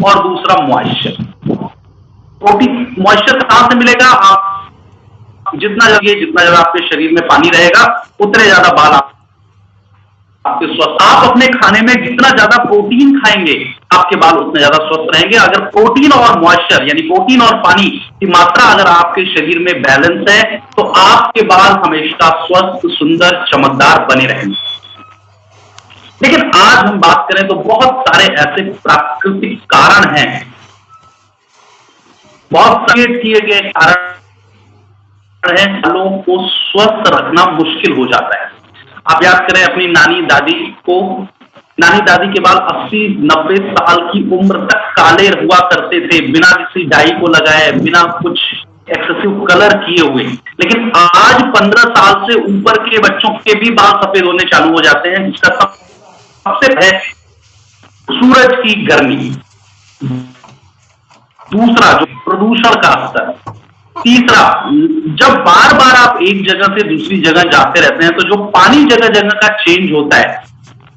और दूसरा moisture. Protein moisture कहां से मिलेगा? आप जितना ज्यादा आपके शरीर में पानी रहेगा उतने ज्यादा बाल आपके स्वस्थ। आप अपने खाने में जितना ज्यादा प्रोटीन खाएंगे आपके बाल उतने ज्यादा स्वस्थ रहेंगे। अगर प्रोटीन और मॉइस्चर यानी प्रोटीन और पानी की मात्रा अगर आपके शरीर में बैलेंस है तो आपके बाल हमेशा स्वस्थ, सुंदर, चमकदार बने रहेंगे। लेकिन आज हम बात करें तो बहुत सारे ऐसे प्राकृतिक कारण हैं, बहुत सारे किए गए कारण है बालों को स्वस्थ रखना मुश्किल हो जाता है। आप याद करें अपनी नानी दादी को, नानी दादी के बाल 80-90 साल की उम्र तक काले हुआ करते थे, बिना किसी डाई को लगाए, बिना कुछ एक्सेसिव कलर किए हुए। लेकिन आज 15 साल से ऊपर के बच्चों के भी बाल सफेद होने चालू हो जाते हैं, जिसका सबसे है सूरज की गर्मी, दूसरा जो प्रदूषण का स्तर, तीसरा जब बार बार आप एक जगह से दूसरी जगह जाते रहते हैं तो जो पानी जगह जगह का चेंज होता है,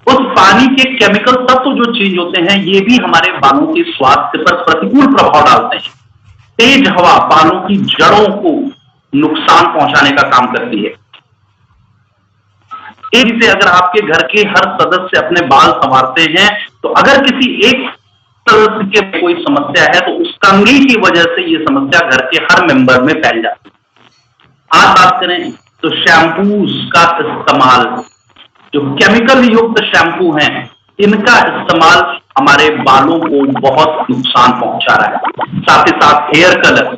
उस पानी के केमिकल तत्व जो चेंज होते हैं, ये भी हमारे बालों के स्वास्थ्य पर प्रतिकूल प्रभाव डालते हैं। तेज हवा बालों की जड़ों को नुकसान पहुंचाने का काम करती है। एक से अगर आपके घर के हर सदस्य अपने बाल संवारते हैं तो अगर किसी एक सदस्य के कोई समस्या है तो उस कंघी की वजह से ये समस्या घर के हर मेंबर में फैल जाती है। आज बात करें तो शैम्पूज का इस्तेमाल, जो केमिकल युक्त शैम्पू हैं, इनका इस्तेमाल हमारे बालों को बहुत नुकसान पहुंचा रहा है। साथ ही साथ हेयर कलर,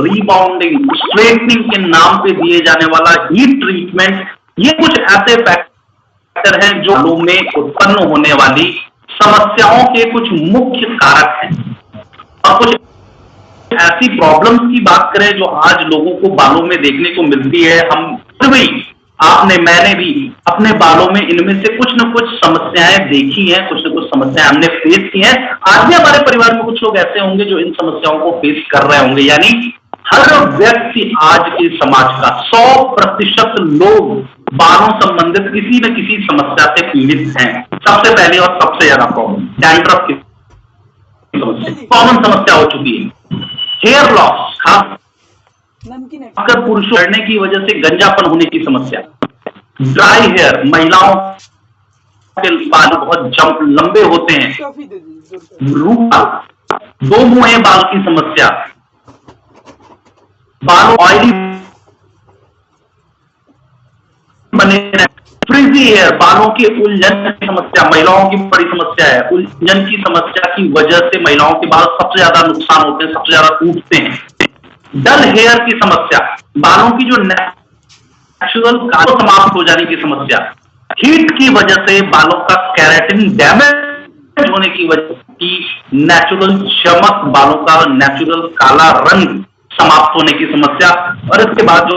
रीबाउंडिंग, स्ट्रेटनिंग के नाम पे दिए जाने वाला हीट ट्रीटमेंट, ये कुछ ऐसे फैक्टर हैं जो बालों में उत्पन्न होने वाली समस्याओं के कुछ मुख्य कारक हैं। और कुछ ऐसी प्रॉब्लम्स की बात करें जो आज लोगों को बालों में देखने को मिलती है, हम भी, आपने, मैंने भी अपने बालों में इनमें से कुछ न कुछ समस्याएं देखी हैं, कुछ न कुछ समस्याएं हमने फेस की हैं। आज भी हमारे परिवार में कुछ लोग ऐसे होंगे जो इन समस्याओं को फेस कर रहे होंगे। यानी हर व्यक्ति आज के समाज का 100% लोग बालों संबंधित किसी न किसी समस्या से पीड़ित हैं। सबसे पहले और सबसे ज्यादा प्रॉब्लम डैंड्रफ की समस्या कॉमन समस्या हो चुकी है। हेयर लॉस, खास अगर पुरुषों लड़ने की वजह से गंजापन होने की समस्या, ड्राई हेयर, महिलाओं के बाल बहुत लंबे होते हैं, रूखा, दो मुंहे बाल की समस्या, बाल ऑयली बने, फ्रिजी हेयर, बालों की उलझन की समस्या महिलाओं की बड़ी समस्या है। उलझन की समस्या की वजह से महिलाओं के बाल सबसे ज्यादा नुकसान होते हैं, सबसे ज्यादा टूटते हैं। डल हेयर की समस्या, बालों की जो नेचुरल काला समाप्त हो जाने की समस्या, हीट की वजह से बालों का केराटिन डैमेज होने की वजह की नेचुरल चमक, बालों का नेचुरल काला रंग समाप्त होने की समस्या, और इसके बाद जो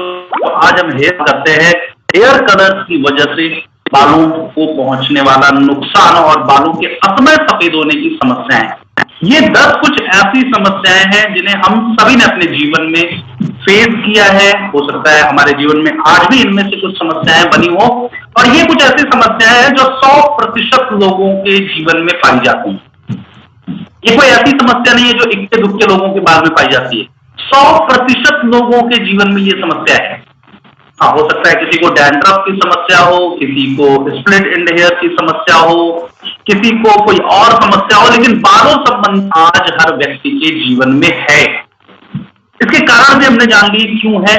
आज हम हेयर करते हैं, हेयर कलर्स की वजह से बालों को पहुंचने वाला नुकसान और बालों के असमय सफेद होने की समस्याएं। ये 10 कुछ ऐसी समस्याएं हैं जिन्हें हम सभी ने अपने जीवन में फेस किया है। हो सकता है हमारे जीवन में आज भी इनमें से कुछ समस्याएं बनी हो, और ये कुछ ऐसी समस्याएं हैं जो 100% लोगों के जीवन में पाई जाती हैं। ये कोई ऐसी समस्या नहीं है जो इक्के दुक्के लोगों के बाल में पाई जाती है, 100% लोगों के जीवन में ये समस्या है। हाँ, हो सकता है किसी को डैंड्रफ की समस्या हो, किसी को स्प्लिट एंड हेयर की समस्या हो, किसी को कोई और समस्या हो, लेकिन बालों संबंध आज हर व्यक्ति के जीवन में है। इसके कारण भी हमने जान ली क्यों है।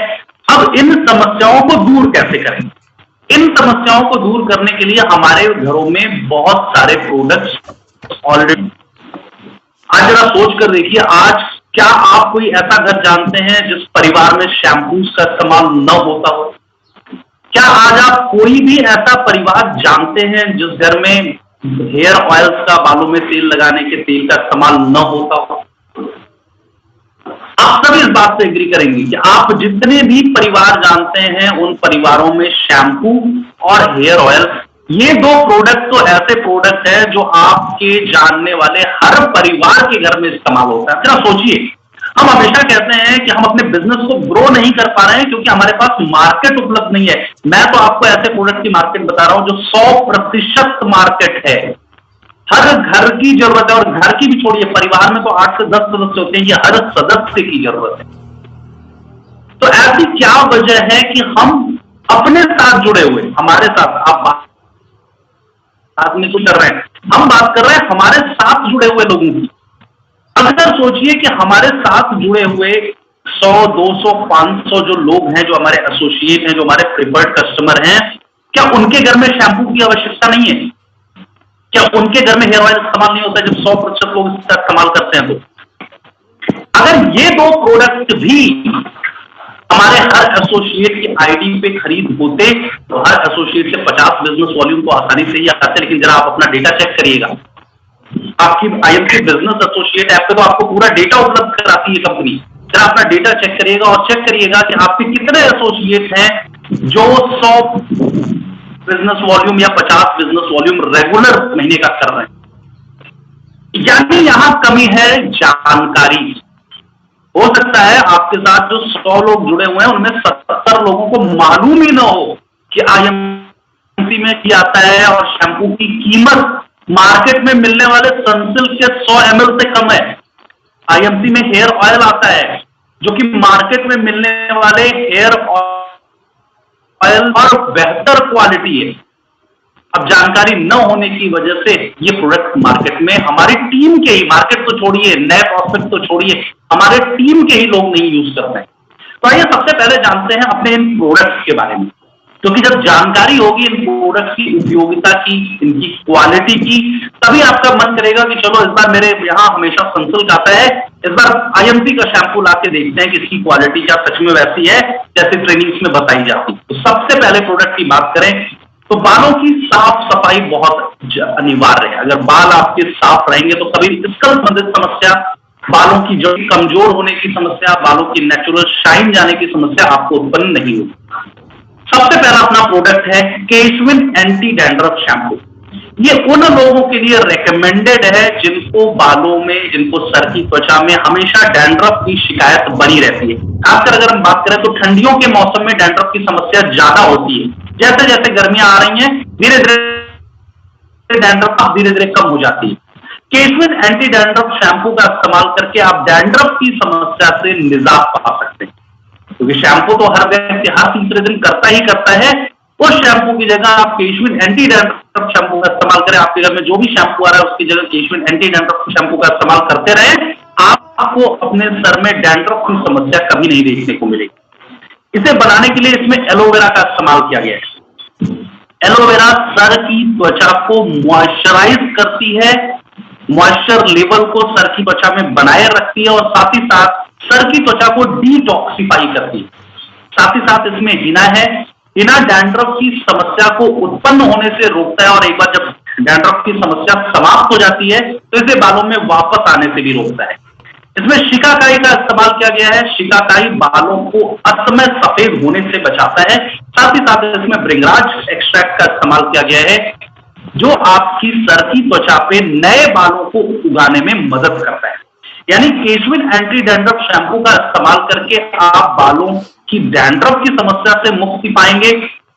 अब इन समस्याओं को दूर कैसे करें? इन समस्याओं को दूर करने के लिए हमारे घरों में बहुत सारे प्रोडक्ट्स ऑलरेडी, आज जरा सोच कर देखिए, आज क्या आप कोई ऐसा घर जानते हैं जिस परिवार में शैम्पूज का इस्तेमाल न होता हो? क्या आज आप कोई भी ऐसा परिवार जानते हैं जिस घर में हेयर ऑयल्स का, बालों में तेल लगाने के तेल का इस्तेमाल न होता हो? आप सभी इस बात से एग्री करेंगे कि आप जितने भी परिवार जानते हैं उन परिवारों में शैम्पू और हेयर ऑयल, ये 2 प्रोडक्ट तो ऐसे प्रोडक्ट है जो आपके जानने वाले हर परिवार के घर में इस्तेमाल होता है। जरा सोचिए, हम हमेशा कहते हैं कि हम अपने बिजनेस को ग्रो नहीं कर पा रहे हैं क्योंकि हमारे पास मार्केट उपलब्ध नहीं है। मैं तो आपको ऐसे प्रोडक्ट की मार्केट बता रहा हूं जो 100% मार्केट है। हर घर की जरूरत है, और घर की भी छोड़िए, परिवार में तो 8 से 10 सदस्य होते हैं, ये हर सदस्य की जरूरत है। तो ऐसी क्या वजह है कि हम अपने साथ जुड़े हुए, हमारे साथ, आप बात में कुछ कर रहे हैं, हम बात कर रहे हैं हमारे साथ जुड़े हुए लोगों की। अगर सोचिए कि हमारे साथ जुड़े हुए 100, 200, 500 जो लोग हैं, जो हमारे एसोसिएट हैं, जो हमारे प्रिफर्ड कस्टमर हैं, क्या उनके घर में शैम्पू की आवश्यकता नहीं है? क्या उनके घर में हेयर ऑयल इस्तेमाल नहीं होता है जब 100% लोग इसका इस्तेमाल करते हैं? तो अगर ये दो प्रोडक्ट भी हमारे हर एसोसिएट की आईडी पे खरीद होते तो हर एसोसिएट से 50 बिजनेस वॉल्यूम तो आसानी से ही आते। लेकिन जरा आप अपना डेटा चेक करिएगा, आपकी आईएमसी बिजनेस एसोसिएट ऐप पे तो आपको पूरा डेटा उपलब्ध कराती है कंपनी। जरा अपना डेटा चेक करिएगा और चेक करिएगा कि आपके कितने एसोसिएट हैं जो 100 बिजनेस वॉल्यूम या 50 बिजनेस वॉल्यूम रेगुलर महीने का कर रहे हैं। यानी यहां कमी है जानकारी। हो सकता है आपके साथ जो 100 लोग जुड़े हुए हैं उनमें 70 लोगों को मालूम ही ना हो कि आईएमसी में क्या आता है और शैम्पू की कीमत मार्केट में मिलने वाले सनसिल्क के 100 ml से कम है। आईएमसी में हेयर ऑयल आता है जो कि मार्केट में मिलने वाले हेयर ऑयल और बेहतर क्वालिटी है। अब जानकारी न होने की वजह से ये प्रोडक्ट मार्केट में हमारी टीम के ही, मार्केट तो छोड़िए, नए प्रॉस्पेक्ट तो छोड़िए, हमारे टीम के ही लोग नहीं यूज कर रहे हैं। तो आइए सबसे पहले जानते हैं अपने इन प्रोडक्ट्स के बारे में, क्योंकि जब जानकारी होगी इन प्रोडक्ट्स की उपयोगिता की, इनकी क्वालिटी की, तभी आपका मन करेगा कि चलो इस बार मेरे यहाँ हमेशा सनसिल्क आता है, इस बार आईएमसी का शैम्पू लाके देखते हैं कि इसकी क्वालिटी क्या सच में वैसी है जैसे ट्रेनिंग्स में बताई जाती। तो सबसे पहले प्रोडक्ट की बात करें तो बालों की साफ सफाई बहुत अनिवार्य है। अगर बाल आपके साफ रहेंगे तो कभी इसका संबंधित समस्या, बालों की जड़ कमजोर होने की समस्या, बालों की नेचुरल शाइन जाने की समस्या आपको उत्पन्न नहीं होगी। सबसे पहला अपना प्रोडक्ट है केशविन एंटी डैंड्रफ शैम्पू। ये उन लोगों के लिए रेकमेंडेड है जिनको बालों में, जिनको सर की त्वचा में हमेशा डैंड्रफ की शिकायत बनी रहती है। खासकर अगर हम बात करें तो ठंडियों के मौसम में डैंड्रफ की समस्या ज्यादा होती है। जैसे जैसे गर्मियां आ रही हैं धीरे धीरे डैंड्रफ धीरे धीरे कम हो जाती है। केशविन एंटी डैंड्रफ शैम्पू का इस्तेमाल करके आप डैंड्रफ की समस्या से निजात पा सकते हैं, क्योंकि शैम्पू तो हर व्यक्ति हर तीसरे दिन करता ही करता है। उस शैम्पू की जगह आप केशविन एंटी डैंड्रफ शैम्पू का इस्तेमाल करें। आपके घर में जो भी शैम्पू आ रहा है उसकी जगह केशविन एंटी डैंड्रफ शैम्पू का इस्तेमाल करते रहे, आपको अपने सर में डैंड्रफ की समस्या कभी नहीं देखने को मिलेगी। इसे बनाने के लिए इसमें एलोवेरा का इस्तेमाल किया गया है। एलोवेरा सर की त्वचा को मॉइस्चराइज करती है, मॉइस्चर लेवल को सर की त्वचा में बनाए रखती है और साथ ही साथ सर की त्वचा को डिटॉक्सिफाई करती है। साथ ही साथ इसमें हिना है। हिना डैंड्रफ की समस्या को उत्पन्न होने से रोकता है और एक बार जब डैंड्रफ की समस्या समाप्त हो जाती है तो इसे बालों में वापस आने से भी रोकता है। इसमें शिकाकाई का इस्तेमाल किया गया है। शिकाकाई बालों को असमय सफेद होने से बचाता है। साथ ही साथ इसमें भृंगराज एक्सट्रैक्ट का इस्तेमाल किया गया है जो आपकी सर की त्वचा पे नए बालों को उगाने में मदद करता है। यानी केशविन एंटी डैंड्रफ शैम्पू का इस्तेमाल करके आप बालों की डैंड्रफ की समस्या से मुक्ति पाएंगे।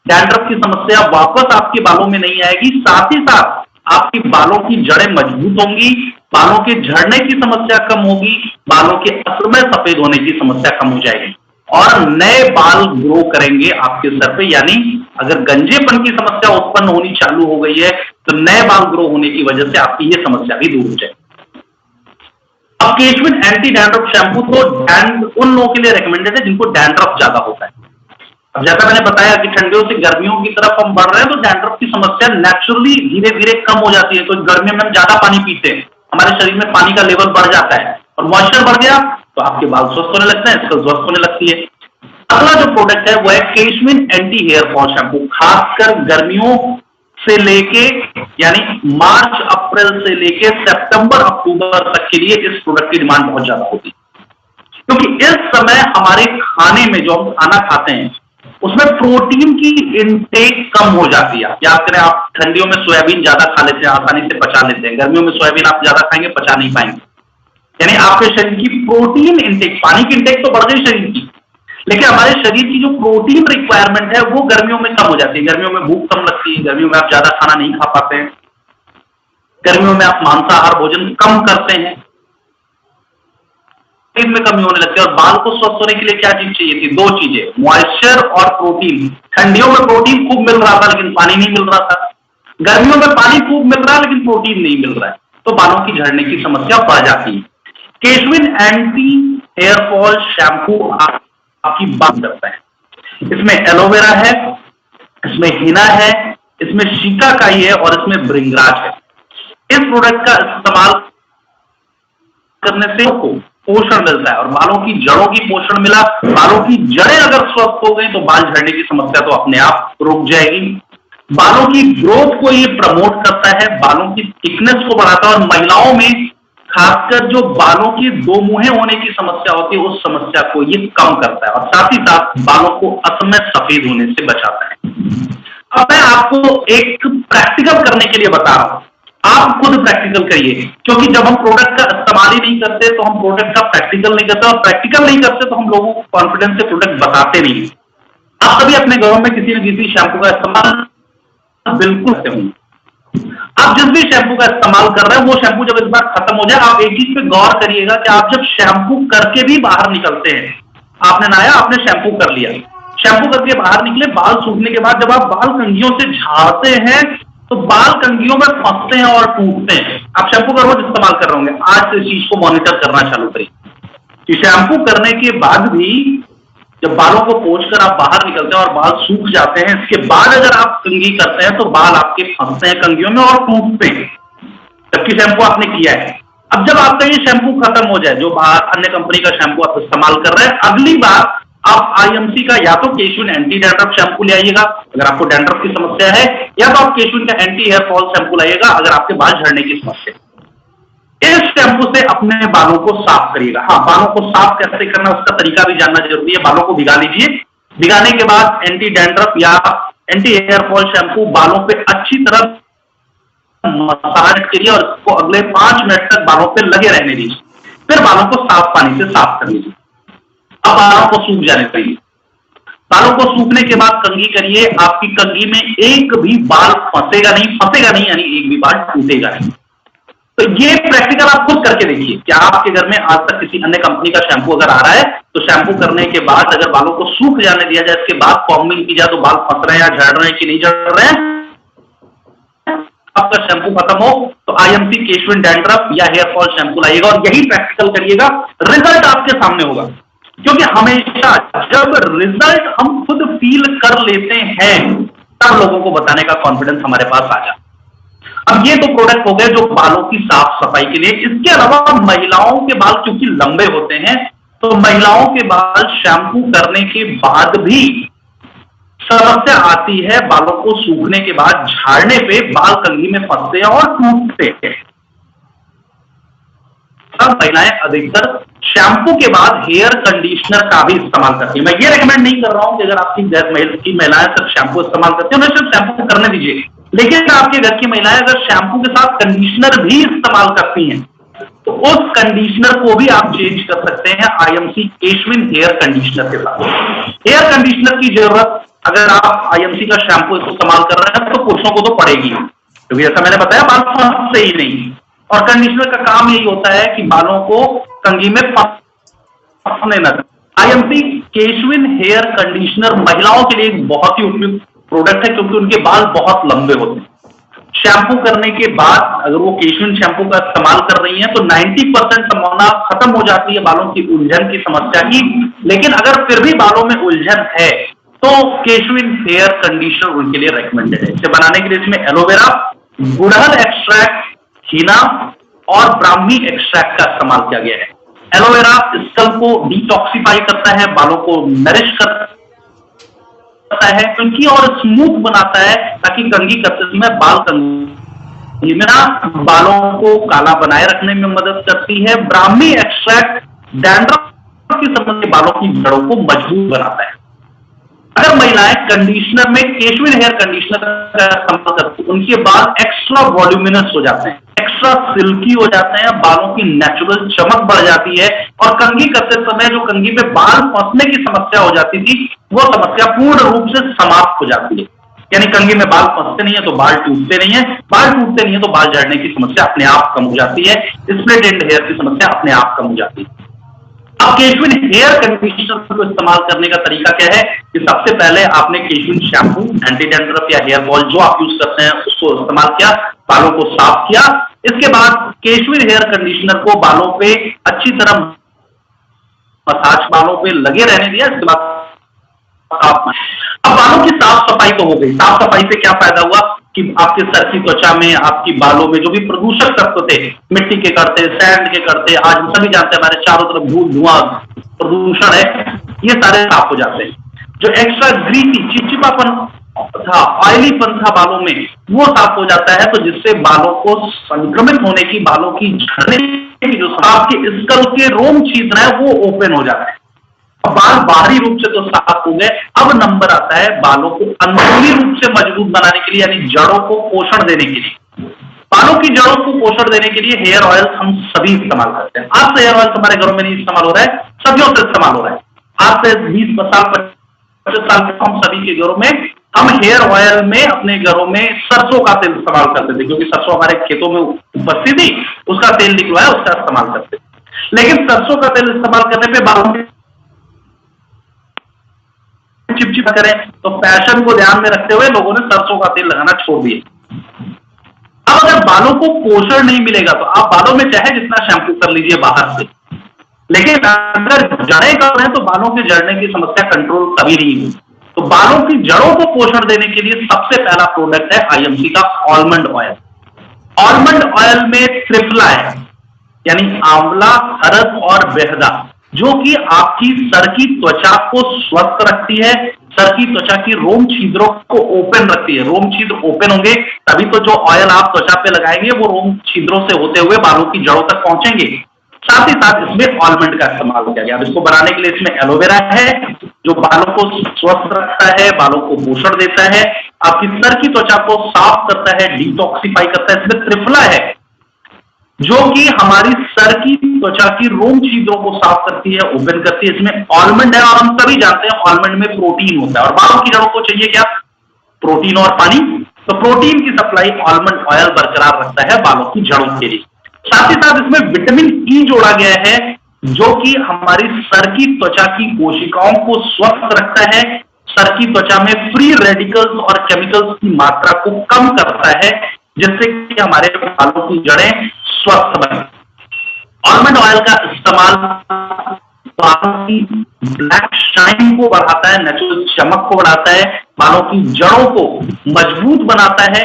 डैंड्रफ की समस्या वापस आपके बालों में नहीं आएगी। साथ ही साथ आपकी बालों की जड़ें मजबूत होंगी, बालों के झड़ने की समस्या कम होगी, बालों के असमय सफेद होने की समस्या कम हो जाएगी और नए बाल ग्रो करेंगे आपके सर पे। यानी अगर गंजेपन की समस्या उत्पन्न होनी चालू हो गई है तो नए बाल ग्रो होने की वजह से आपकी ये समस्या भी दूर हो जाएगी। अब केशविन एंटी डैंड्रफ शैम्पू तो उन लोगों के लिए रेकमेंडेड है जिनको डैंड्रफ ज्यादा होता है। अब जैसा मैंने बताया कि ठंडियों से गर्मियों की तरफ हम बढ़ रहे हैं तो डैंड्रफ की समस्या नेचुरली धीरे धीरे कम हो जाती है। तो गर्मियों में हम ज्यादा पानी पीते हैं, हमारे शरीर में पानी का लेवल बढ़ जाता है और मॉइस्चर बढ़ गया तो आपके बाल स्वस्थ होने लगते हैं, स्किन स्वस्थ होने लगती है। अगला जो प्रोडक्ट है वो है Keshvin anti hair fall shampoo. खासकर गर्मियों से लेके यानी मार्च अप्रैल से लेके सितंबर अक्टूबर तक के लिए इस प्रोडक्ट की डिमांड बहुत ज्यादा होती है, क्योंकि इस समय हमारे खाने में जो हम खाना खाते हैं उसमें प्रोटीन की इनटेक कम हो जाती है। याद करें, आप ठंडियों में सोयाबीन ज्यादा खा लेते हैं, आसानी से पचा लेते हैं। गर्मियों में सोयाबीन आप ज्यादा खाएंगे, पचा नहीं पाएंगे। यानी आपके शरीर की प्रोटीन इनटेक, पानी की इनटेक तो बढ़ गई शरीर की, लेकिन हमारे शरीर की जो प्रोटीन रिक्वायरमेंट है वो गर्मियों में कम हो जाती है। गर्मियों में भूख कम लगती है, गर्मियों में आप ज्यादा खाना नहीं खा पाते हैं। गर्मियों में आप मांसाहार भोजन कम करते हैं, में कमी होने लगती है। और बाल को स्वस्थ होने के लिए क्या चीज चाहिए थी? दो चीजें, मॉइस्चर और प्रोटीन। ठंडियों में प्रोटीन खूब मिल रहा था लेकिन पानी नहीं मिल रहा था, गर्मियों में पानी खूब मिल रहा है लेकिन प्रोटीन नहीं मिल रहा है, तो बालों की झड़ने की समस्या बढ़ जाती है। Keshvin anti hair fall shampoo आपकी बात करता है। इसमें एलोवेरा है, इसमें हिना है, इसमें शिकाकाई है और इसमें भृंगराज है। इस प्रोडक्ट का इस्तेमाल करने से आपको पोषण मिलता है और बालों की जड़ों की पोषण मिला। बालों की जड़ें अगर स्वस्थ हो गई तो बाल झड़ने की समस्या तो अपने आप रुक जाएगी। बालों की ग्रोथ को ये प्रमोट करता है, बालों की थिकनेस को बढ़ाता है और महिलाओं में खासकर जो बालों की दो मुंहे होने की समस्या होती है उस समस्या को ये कम करता है और साथ ही साथ बालों को असमय सफेद होने से बचाता है। अब मैं आपको एक प्रैक्टिकल करने के लिए बता रहा हूं, आप खुद प्रैक्टिकल करिए, क्योंकि जब हम प्रोडक्ट का इस्तेमाल ही नहीं करते तो हम प्रोडक्ट का प्रैक्टिकल नहीं करते और प्रैक्टिकल नहीं करते तो हम लोगों को कॉन्फिडेंस से प्रोडक्ट बताते नहीं। आप सभी अपने घरों में किसी न किसी शैम्पू का इस्तेमाल बिल्कुल करते होंगे। आप जिस भी शैम्पू का इस्तेमाल कर रहे हैं वो शैम्पू जब इस बार खत्म हो जाए, आप एक चीज पे गौर करिएगा कि आप जब शैम्पू करके भी बाहर निकलते हैं, आपने नहाया, आपने शैम्पू कर लिया, शैम्पू करके बाहर निकले, बाल सूखने के बाद जब आप बाल कंघियों से झाड़ते हैं तो बाल कंघियों में फंसते हैं और टूटते हैं। आप शैम्पू का रोज इस्तेमाल कर रहे होंगे, आज से इस चीज को मॉनिटर करना चालू करिए कि शैम्पू करने के बाद भी जब बालों को पोंछकर आप बाहर निकलते हैं और बाल सूख जाते हैं, इसके बाद अगर आप कंघी करते हैं तो बाल आपके फंसते हैं कंघियों में और टूटते हैं, जबकि शैम्पू आपने किया है। अब जब आपका ये शैम्पू खत्म हो जाए, जो बाहर अन्य कंपनी का शैम्पू आप इस्तेमाल कर रहे हैं, अगली बार आप आईएमसी का या तो केशविन एंटी डैंड्रफ शैम्पू ले आइएगा अगर आपको डैंड्रफ की समस्या है, या तो आप केशविन का एंटी हेयर फॉल शैम्पू लाइएगा अगर आपके बाल झड़ने की समस्या है। इस शैम्पू से अपने बालों को साफ करिएगा। हाँ, बालों को साफ कैसे करना उसका तरीका भी जानना जरूरी है। बालों को भिगा लीजिए, भिगाने के बाद एंटी डैंड्रफ या एंटी हेयर फॉल शैम्पू बालों पे अच्छी तरह मसाज करिए और इसको अगले 5 मिनट तक बालों पे लगे रहने दीजिए। फिर बालों को साफ पानी से साफ कर लीजिए। अब बालों को सूख जाने चाहिए। बालों को सूखने के बाद कंघी करिए, आपकी कंघी में एक भी बाल फंसेगा नहीं, यानी एक भी बाल टूटेगा नहीं। तो ये प्रैक्टिकल आप खुद करके देखिए कि आपके घर में आज तक किसी अन्य कंपनी का शैम्पू अगर आ रहा है तो शैम्पू करने के बाद अगर बालों को सूख जाने दिया जाए, इसके बाद कॉम्बिंग की जाए तो बाल फंस रहे हैं या झड़ रहे हैं कि नहीं झड़ रहे हैं। आपका शैम्पू खत्म हो तो आईएमसी केशविन डैंड्रफ या हेयर फॉल शैम्पू लाइएगा और यही प्रैक्टिकल करिएगा, रिजल्ट आपके सामने होगा। क्योंकि हमेशा जब रिजल्ट हम खुद फील कर लेते हैं तब लोगों को बताने का कॉन्फिडेंस हमारे पास आ जाता है। अब ये तो प्रोडक्ट हो गए जो बालों की साफ सफाई के लिए। इसके अलावा महिलाओं के बाल क्योंकि लंबे होते हैं तो महिलाओं के बाल शैम्पू करने के बाद भी समस्या आती है, बालों को सूखने के बाद झाड़ने पे बाल कंघी में फंसते हैं और टूटते हैं। सब महिलाएं अधिकतर शैम्पू के बाद हेयर कंडीशनर का भी इस्तेमाल करती है। मैं ये रेकमेंड नहीं कर रहा हूं कि अगर आपकी घर की महिलाएं सिर्फ शैम्पू इस्तेमाल करती हैं, उन्हें सिर्फ शैम्पू करने दीजिए, लेकिन आपके घर की महिलाएं अगर शैम्पू के साथ कंडीशनर भी इस्तेमाल करती हैं तो उस कंडीशनर को भी आप चेंज कर सकते हैं आईएमसी केशविन हेयर कंडीशनर के साथ। हेयर कंडीशनर की जरूरत अगर आप आईएमसी का शैम्पू इस्तेमाल कर रहे हैं तो पुरुषों को तो पड़ेगी, क्योंकि जैसा मैंने बताया बाल फंसते ही नहीं और कंडीशनर का काम यही होता है कि बालों को कंघी में फंसने न दें। आईएमसी केशविन हेयर कंडीशनर महिलाओं के लिए एक बहुत ही उपयुक्त प्रोडक्ट है क्योंकि उनके बाल बहुत लंबे होते हैं। शैम्पू करने के बाद अगर वो केशविन शैम्पू का इस्तेमाल कर रही हैं तो 90% संभावना खत्म हो जाती है बालों की उलझन की समस्या की। लेकिन अगर फिर भी बालों में उलझन है तो केशविन हेयर कंडीशनर उनके लिए रेकमेंडेड है। इसे बनाने के लिए इसमें एलोवेरा, गुड़हल एक्सट्रैक्ट, हिना और ब्राह्मी एक्सट्रैक्ट का इस्तेमाल किया गया है। एलोवेरा स्कल को डिटॉक्सिफाई करता है, बालों को नरिश करता है, कंघी और स्मूथ बनाता है ताकि कंघी करते समय बाल कंघी में बालों को काला बनाए रखने में मदद करती है। ब्राह्मी एक्सट्रैक्ट डैंड्रफ की समस्या बालों की जड़ों को मजबूत बनाता है। अगर महिलाएं कंडीशनर में केशविन हेयर कंडीशनर का इस्तेमाल करती हैं उनके बाल एक्स्ट्रा वॉल्यूमिनस हो जाते हैं, एक्स्ट्रा सिल्की हो जाते हैं, बालों की नेचुरल चमक बढ़ जाती है और कंघी करते समय जो कंघी पे बाल फंसने की समस्या हो जाती थी वो समस्या पूर्ण रूप से समाप्त हो जाती है। यानी कंघी में बाल फंसते नहीं है तो बाल टूटते नहीं है, बाल टूटते नहीं है तो बाल झड़ने की समस्या अपने आप कम हो जाती है, स्प्लिट एंड हेयर की समस्या अपने आप कम हो जाती है। अब केशविन हेयर कंडीशनर को इस्तेमाल करने का तरीका क्या है कि सबसे पहले आपने केशविन शैम्पू, एंटी डैंड्रफ या हेयर बॉल जो आप यूज करते हैं उसको इस्तेमाल किया, बालों को साफ किया। इसके बाद केशविन हेयर कंडीशनर को बालों पे अच्छी तरह मसाज बालों पे लगे रहने दिया। इसके बाद अब बालों की साफ सफाई तो हो गई। साफ सफाई से क्या फायदा हुआ कि आपके सर की त्वचा में, आपकी बालों में जो भी प्रदूषक तत्व थे, मिट्टी के करते, सैंड के करते, आज हम सभी जानते हैं हमारे चारों तरफ धूल धुआं प्रदूषण है, ये सारे साफ हो जाते हैं। जो एक्स्ट्रा ग्रीसी चिपचिपापन था, ऑयलीपन था बालों में, वो साफ हो जाता है, तो जिससे बालों को संक्रमित होने की, बालों की झड़ने की जो आपके स्कल के रोम छिद्र है वो ओपन हो जाता है। बाल बाहरी रूप से तो साफ हो गए, अब नंबर आता है बालों को अंदरूनी रूप से मजबूत बनाने के लिए, यानी जड़ों को पोषण देने के लिए। बालों की जड़ों को पोषण देने के लिए हेयर ऑयल हम सभी इस्तेमाल करते हैं। आज से हेयर ऑयल हमारे घरों में नहीं इस्तेमाल हो रहा है, सदियों से इस्तेमाल हो रहा है। आज से 20 साल 25 साल हम सभी के घरों में हम हेयर ऑयल में अपने घरों में सरसों का तेल इस्तेमाल करते थे, क्योंकि सरसों हमारे खेतों में उपस्थित थी, उसका तेल निकलवाया, उसका इस्तेमाल करते थे। लेकिन सरसों का तेल इस्तेमाल करने पर बालों में चिपचिपा करें, तो फैशन को ध्यान में रखते हुए लोगों ने सरसों का तेल लगाना छोड़ दिया। अब अगर बालों को पोषण नहीं मिलेगा तो आप बालों में चाहे जितना शैम्पू कर लीजिए बाहर से, लेकिन अगर जड़ें कम है तो बालों के झड़ने की समस्या कंट्रोल कभी नहीं हुई। तो बालों की जड़ों को पोषण देने के लिए सबसे पहला प्रोडक्ट है आईएमसी का आलमंड ऑयल। आलमंड ऑयल में त्रिफला है, यानी आंवला, हरद और बेहदा, जो कि आपकी सर की त्वचा को स्वस्थ रखती है, सर की त्वचा की रोम छिद्रों को ओपन रखती है। रोम छिद्र ओपन होंगे तभी तो जो ऑयल आप त्वचा पे लगाएंगे वो रोम छिद्रों से होते हुए बालों की जड़ों तक पहुंचेंगे। साथ ही साथ इसमें आलमंड का इस्तेमाल किया गया। अब इसको बनाने के लिए इसमें एलोवेरा है, जो बालों को स्वस्थ रखता है, बालों को पोषण देता है, आपकी सर की त्वचा को साफ करता है, डिटॉक्सिफाई करता है। इसमें त्रिफला है, जो कि हमारी सर की त्वचा की रोम छिद्रों को साफ करती है, ओपन करती है। इसमें आलमंड है, और हम सभी जानते हैं आलमंड में प्रोटीन होता है, और बालों की जड़ों को चाहिए क्या? प्रोटीन और पानी। तो प्रोटीन की सप्लाई आलमंड ऑयल बरकरार रखता है बालों की जड़ों के लिए। साथ ही साथ इसमें विटामिन ई जोड़ा गया है, जो कि हमारी सर की त्वचा की कोशिकाओं को स्वस्थ रखता है, सर की त्वचा में फ्री रेडिकल्स और केमिकल्स की मात्रा को कम करता है, जिससे कि हमारे बालों की जड़ें स्वस्थ बने। आलमंड ऑयल का इस्तेमाल बालों की ब्लैक शाइन को बढ़ाता है, नेचुरल चमक को बढ़ाता है, बालों की जड़ों को मजबूत बनाता है।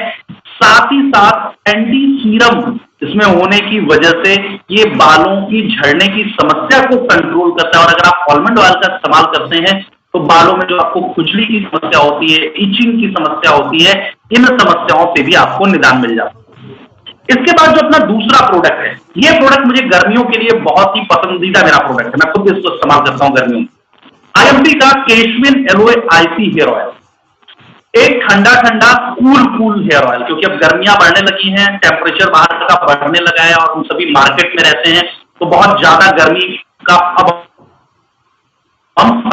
साथ ही साथ एंटी सीरम इसमें होने की वजह से ये बालों की झड़ने की समस्या को कंट्रोल करता है। और अगर आप आलमंड ऑयल का इस्तेमाल करते हैं तो बालों में जो आपको खुजली की समस्या होती है, इचिंग की समस्या होती है, इन समस्याओं से भी आपको निदान मिल जाता है। इसके बाद जो अपना दूसरा प्रोडक्ट है, ये प्रोडक्ट मुझे गर्मियों के लिए बहुत ही पसंदीदा मेरा प्रोडक्ट है, मैं खुद इसको इस्तेमाल करता हूं गर्मियों में। आईएमसी का Keshvin alloy IC hair oil, एक ठंडा ठंडा कूल हेयर ऑयल, क्योंकि अब गर्मियां बढ़ने लगी हैं, टेम्परेचर बाहर का बढ़ने लगा है, और हम सभी मार्केट में रहते हैं, तो बहुत ज्यादा गर्मी का अब हम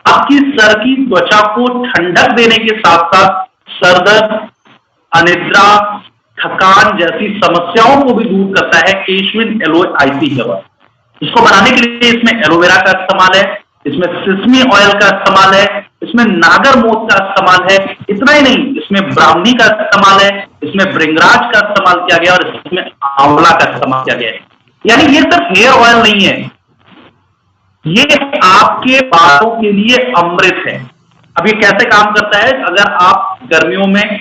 आपकी सर की त्वचा को ठंडक देने के साथ साथ सर दर्द, अनिद्रा, थकान जैसी समस्याओं को भी दूर करता है Keshvin alloy IC hair oil. इसको बनाने के लिए इसमें एलोवेरा का इस्तेमाल है, इसमें सिसमी ऑयल का इस्तेमाल है, इसमें नागर मोथ का इस्तेमाल है। इतना ही नहीं, इसमें ब्राह्मणी का इस्तेमाल है, इसमें भृंगराज का इस्तेमाल किया गया, और इसमें आंवला का इस्तेमाल किया गया है। यानी ये सिर्फ हेयर ऑयल नहीं है, ये आपके बालों के लिए अमृत है। अब ये कैसे काम करता है? अगर आप गर्मियों में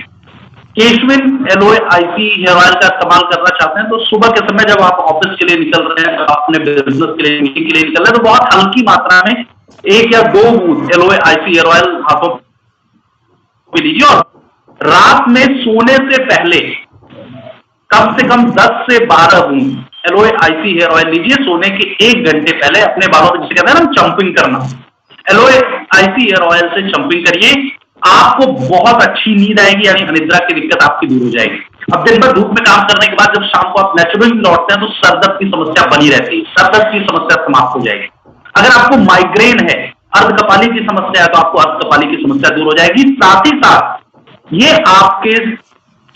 Keshvin alloy IC hair oil का इस्तेमाल करना चाहते हैं तो सुबह के समय जब आप ऑफिस के लिए निकल रहे हैं, अपने बिजनेस के लिए, मीटिंग के लिए निकल रहे हैं, तो बहुत हल्की मात्रा में 1 या 2 बूंद एलोए आईसी हेयर ऑयल हाथों में लीजिए, और रात में सोने से पहले कम से कम 10 से 12 बूंद एलोए आईसी हेयर ऑयल लीजिए। सोने के 1 घंटे पहले अपने बालों में, जिसे कहते हैं ना चंपिंग करना, एलोए आईसी हेयर ऑयल से चंपिंग करिए, आपको बहुत अच्छी नींद आएगी, यानी अनिद्रा की दिक्कत आपकी दूर हो जाएगी। अब दिन भर धूप में काम करने के बाद जब शाम को आप नेचुरली लौटते हैं तो सर दर्द की समस्या बनी रहती है, सर दर्द की समस्या समाप्त हो जाएगी। अगर आपको माइग्रेन है, अर्धकपाली की समस्या है, तो आपको अर्धकपाली की समस्या दूर हो जाएगी। साथ ही साथ ये आपके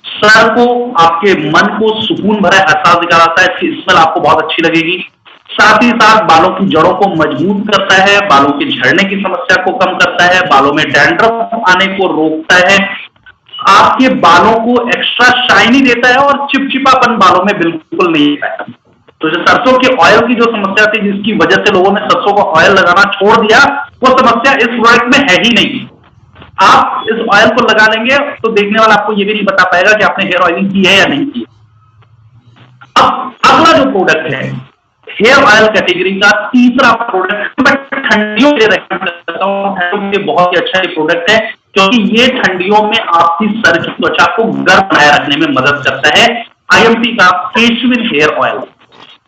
सर को, आपके मन को सुकून भरा एहसास दिलाता है, इसकी स्मेल आपको बहुत अच्छी लगेगी। साथ ही साथ बालों की जड़ों को मजबूत करता है, बालों के झड़ने की समस्या को कम करता है, बालों में डैंड्रफ आने को रोकता है, आपके बालों को एक्स्ट्रा शाइनी देता है और चिपचिपापन बालों में बिल्कुल नहीं आता। तो जो सरसों के ऑयल की जो समस्या थी, जिसकी वजह से लोगों ने सरसों का ऑयल लगाना छोड़ दिया, वो समस्या इस प्रोडक्ट में है ही नहीं। आप इस ऑयल को लगा लेंगे तो देखने वाला आपको ये भी नहीं बता पाएगा कि आपने हेयर ऑयलिंग की है या नहीं की। अब अगला जो प्रोडक्ट है हेयर ऑयल कैटेगरी का तीसरा प्रोडक्ट, मैं ठंडियों के रेकमेंड करता हूं। ठंडियों के बहुत ही अच्छा ये प्रोडक्ट है, क्योंकि ये ठंडियों में आपकी सर की त्वचा को गर्म बनाए रखने में मदद करता है। आईएमपी का केशविन हेयर ऑयल।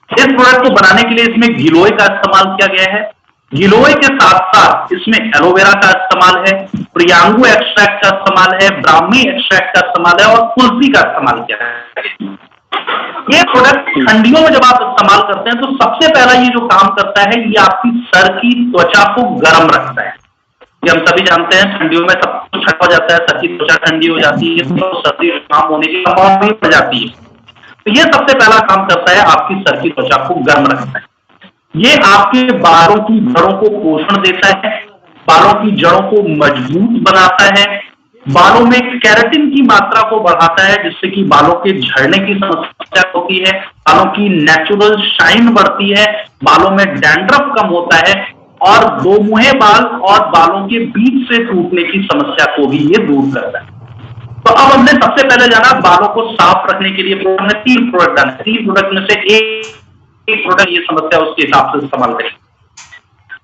इस प्रोडक्ट को बनाने के लिए इसमें गिलोय का इस्तेमाल किया गया है। गिलोय के साथ साथ इसमें एलोवेरा का इस्तेमाल है, प्रियांगू एक्सट्रैक्ट का इस्तेमाल है, ब्राह्मी एक्सट्रैक्ट का इस्तेमाल है और तुलसी का इस्तेमाल किया है। ये प्रोडक्ट ठंडियों में जब आप इस्तेमाल करते हैं तो सबसे पहला ये जो काम करता है, ये आपकी सर की त्वचा को गर्म रखता है। ये हम सभी जानते हैं, ठंडियों में सब कुछ ठंडा हो जाता है, सर की त्वचा ठंडी हो जाती है, तो सर्दी जुकाम होने की संभावना भी बढ़ जाती है। तो ये सबसे पहला काम करता है, आपकी सर की त्वचा को गर्म रखता है। ये आपके बालों की जड़ों को पोषण देता है, बालों की जड़ों को मजबूत बनाता है, बालों में केराटिन की मात्रा को बढ़ाता है, जिससे कि बालों के झड़ने की समस्या होती है, बालों की नेचुरल शाइन बढ़ती है, बालों में डैंड्रफ कम होता है और दो मुहे बाल और बालों के बीच से टूटने की समस्या को भी ये दूर करता है। तो अब हमने सबसे पहले जाना बालों को साफ रखने के लिए हमने 3 प्रोडक्ट डाले। 3 प्रोडक्ट में से एक प्रोडक्ट ये समस्या उसके हिसाब से इस्तेमाल करें।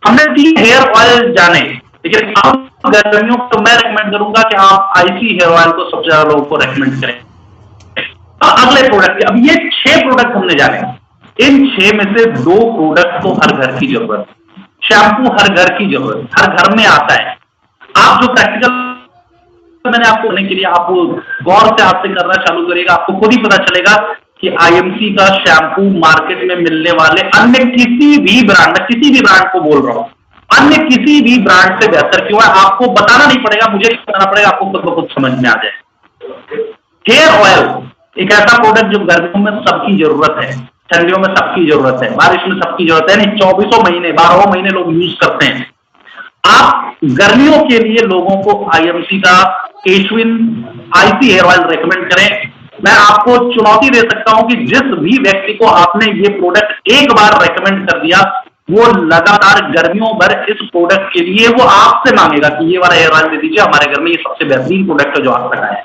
हमने 3 हेयर ऑयल जाने, लेकिन आप गर्मियों को मैं रेकमेंड करूंगा कि आप आईसी हेयर ऑयल को सबसे ज्यादा लोगों को रेकमेंड करें। अगले प्रोडक्ट, अब ये 6 प्रोडक्ट हमने जाने, इन 6 में से 2 प्रोडक्ट तो हर घर की जरूरत है। शैम्पू हर घर की जरूरत, हर घर में आता है। आप जो प्रैक्टिकल मैंने आपको करने के लिए आप गौर से आपसे करना चालू करेगा, आपको खुद ही पता चलेगा कि आईएमसी का शैम्पू मार्केट में मिलने वाले अन्य किसी भी ब्रांड, किसी भी ब्रांड को बोल रहा हूं, अन्य किसी भी ब्रांड से बेहतर क्यों है, आपको बताना नहीं पड़ेगा, मुझे बताना पड़ेगा, आपको खुद ब खुद समझ में आ जाए। हेयर ऑयल एक ऐसा प्रोडक्ट जो गर्मियों में सबकी जरूरत है, ठंडियों में सबकी जरूरत है, बारिश में सबकी जरूरत है, नहीं 24 महीने 12 महीने लोग यूज करते हैं। आप गर्मियों के लिए लोगों को आईएमसी का Keshvin IC hair oil recommend करें। मैं आपको चुनौती दे सकता हूं कि जिस भी व्यक्ति को आपने ये प्रोडक्ट एक बार रेकमेंड कर दिया, वो लगातार गर्मियों भर इस प्रोडक्ट के लिए वो आपसे मांगेगा कि ये वाला हेयर ऑयल दे दीजिए, हमारे घर में ये सबसे बेहतरीन प्रोडक्ट है जो आप लगाए हैं।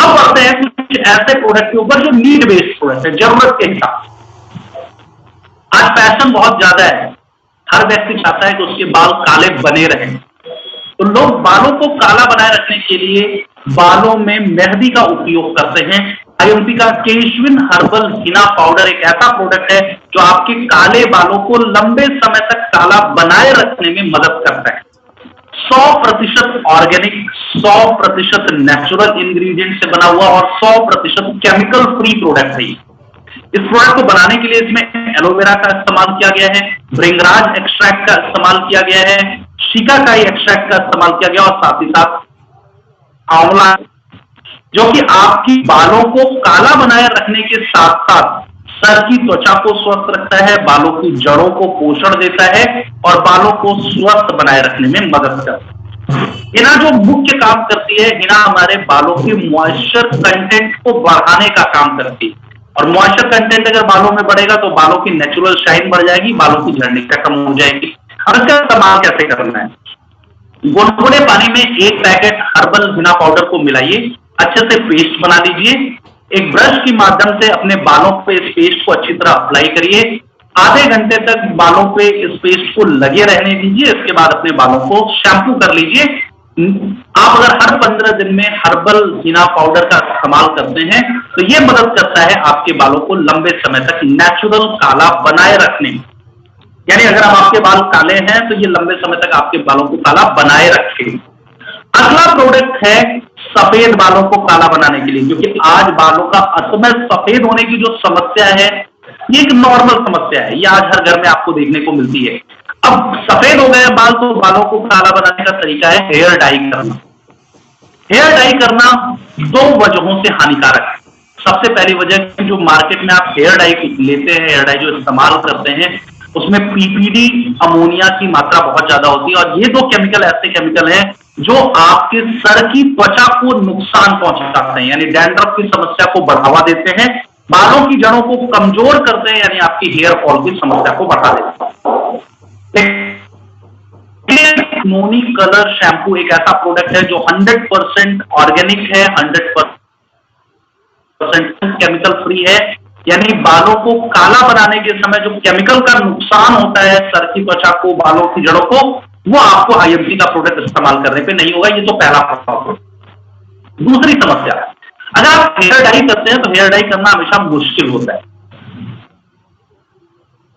अब बढ़ते हैं कुछ ऐसे प्रोडक्ट के ऊपर जो नीड बेस्ड प्रोडक्ट है, जरूरत के हिसाब। आज फैशन बहुत ज्यादा है, हर व्यक्ति चाहता है कि उसके बाल काले बने रहें, तो लोग बालों को काला बनाए रखने के लिए बालों में मेहंदी का उपयोग करते हैं। आईएमसी का केशविन हर्बल हिना पाउडर एक ऐसा प्रोडक्ट है जो आपके काले बालों को लंबे समय तक काला बनाए रखने में मदद करता है। 100% ऑर्गेनिक, 100% नेचुरल इंग्रेडिएंट से बना हुआ और 100% केमिकल फ्री प्रोडक्ट है। इस प्रोडक्ट को बनाने के लिए इसमें एलोवेरा का इस्तेमाल किया गया है, भृंगराज एक्सट्रैक्ट का इस्तेमाल किया गया है, शिकाकाई एक्सट्रैक्ट का इस्तेमाल किया गया और साथ ही साथ आंवला, जो कि आपकी बालों को काला बनाए रखने के साथ साथ सर की त्वचा को स्वस्थ रखता है, बालों की जड़ों को पोषण देता है और बालों को स्वस्थ बनाए रखने में मदद करता है। हिना जो मुख्य काम करती है, हिना हमारे बालों के मॉइस्चर कंटेंट को बढ़ाने का काम करती है और मॉइस्चर कंटेंट अगर बालों में बढ़ेगा तो बालों की नेचुरल शाइन बढ़ जाएगी, बालों की झड़ने का कम हो जाएगी। अब इसका इस्तेमाल कैसे करना है? गुनगुने पानी में 1 पैकेट हर्बल हिना पाउडर को मिलाइए, अच्छे से पेस्ट बना लीजिए। एक ब्रश के माध्यम से अपने बालों पे इस पेस्ट को अच्छी तरह अप्लाई करिए। आधे घंटे तक बालों पे इस पेस्ट को लगे रहने दीजिए। इसके बाद अपने बालों को शैम्पू कर लीजिए। आप अगर हर 15 दिन में हर्बल हिना पाउडर का इस्तेमाल करते हैं तो ये मदद करता है आपके बालों को लंबे समय तक नेचुरल काला बनाए रखने में। यानी अगर अब आपके बाल काले हैं तो ये लंबे समय तक आपके बालों को काला बनाए रखेगी। अगला प्रोडक्ट है सफेद बालों को काला बनाने के लिए, क्योंकि आज बालों का असमय सफेद होने की जो समस्या है ये एक नॉर्मल समस्या है, ये आज हर घर में आपको देखने को मिलती है। अब सफेद हो गए बाल तो बालों को काला बनाने का तरीका है हेयर डाई करना। हेयर डाई करना दो वजहों से हानिकारक है। सबसे पहली वजह कि जो मार्केट में आप हेयर डाई लेते हैं, हेयर डाई जो इस्तेमाल करते हैं, उसमें पीपीडी अमोनिया की मात्रा बहुत ज्यादा होती है, और ये दो केमिकल ऐसे केमिकल हैं जो आपके सर की त्वचा को नुकसान पहुंचाते हैं, यानी डैंड्रफ की समस्या को बढ़ावा देते हैं, बालों की जड़ों को कमजोर करते हैं, यानी आपकी हेयर फॉल की समस्या को बढ़ा देते हैं। नोनी कलर शैम्पू एक ऐसा प्रोडक्ट है जो 100% ऑर्गेनिक है, 100% केमिकल फ्री है, यानी बालों को काला बनाने के समय जो केमिकल का नुकसान होता है सर की त्वचा को, बालों की जड़ों को, वो आपको आईएमसी का प्रोडक्ट इस्तेमाल करने पे नहीं होगा। ये तो पहला प्रॉब्लम। दूसरी समस्या, अगर आप हेयर डाई करते हैं तो हेयर डाई करना हमेशा मुश्किल होता है।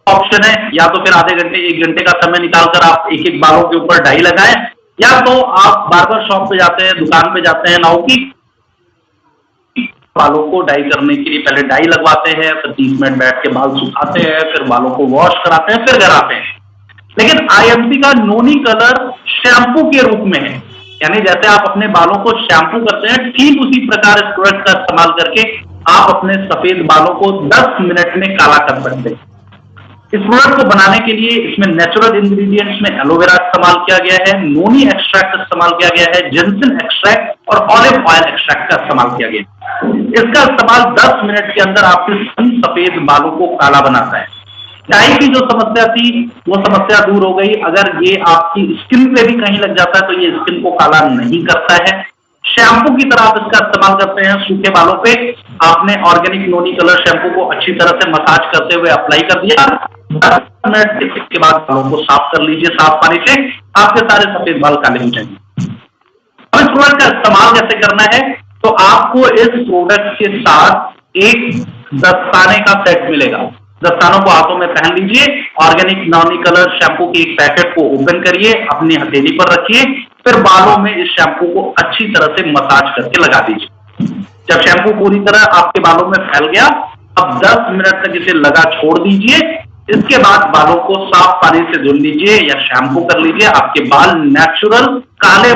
ऑप्शन है या तो फिर आधे घंटे 1 घंटे का समय निकालकर आप एक एक बालों के ऊपर डाई लगाएं, या तो आप बार्बर शॉप पे जाते हैं, दुकान पे जाते हैं, नाउ की बालों को डाई करने के लिए पहले डाई लगवाते हैं, फिर 30 मिनट बैठ के बाल सुखाते हैं, फिर बालों को वॉश कराते हैं, फिर घर आते हैं। लेकिन आईएमसी का नोनी कलर शैम्पू के रूप में है, यानी जैसे आप अपने बालों को शैम्पू करते हैं, ठीक उसी प्रकार इस प्रोडक्ट का इस्तेमाल करके आप अपने सफेद बालों को 10 मिनट में काला कर सकते हैं। इस प्रोडक्ट को बनाने के लिए इसमें नेचुरल इंग्रेडिएंट्स में एलोवेरा इस्तेमाल किया गया है, नोनी एक्सट्रैक्ट इस्तेमाल किया गया है, जिनसिन एक्सट्रैक्ट और ऑलिव ऑयल एक्सट्रैक्ट का इस्तेमाल किया गया है। इसका इस्तेमाल 10 मिनट के अंदर आपके सफेद बालों को काला बनाता है। डाई की जो समस्या थी वो समस्या दूर हो गई। अगर ये आपकी स्किन पे भी कहीं लग जाता है तो ये स्किन को काला नहीं करता है। शैम्पू की तरह आप इसका इस्तेमाल करते हैं सूखे बालों पे। आपने ऑर्गेनिक नोनी कलर शैम्पू को अच्छी तरह से मसाज करते हुए अप्लाई कर दिया, 10 मिनट के बाद बालों को साफ कर लीजिए साफ पानी से, आपके सारे सफेद बाल काले हो जाएंगे। अब इस प्रोडक्ट का इस्तेमाल कैसे करना है, तो आपको इस प्रोडक्ट के साथ एक दस्ताने का सेट मिलेगा। दस्तानों को हाथों में पहन लीजिए, ऑर्गेनिक नॉनी कलर शैम्पू के एक पैकेट को ओपन करिए, अपनी हथेली पर रखिए, फिर बालों में इस शैम्पू को अच्छी तरह से मसाज करके लगा दीजिए। जब शैम्पू पूरी तरह आपके बालों में फैल गया, अब 10 मिनट तक इसे लगा छोड़ दीजिए। इसके बाद बालों को साफ पानी से धुल लीजिए या शैम्पू कर लीजिए, आपके बाल नेचुरल काले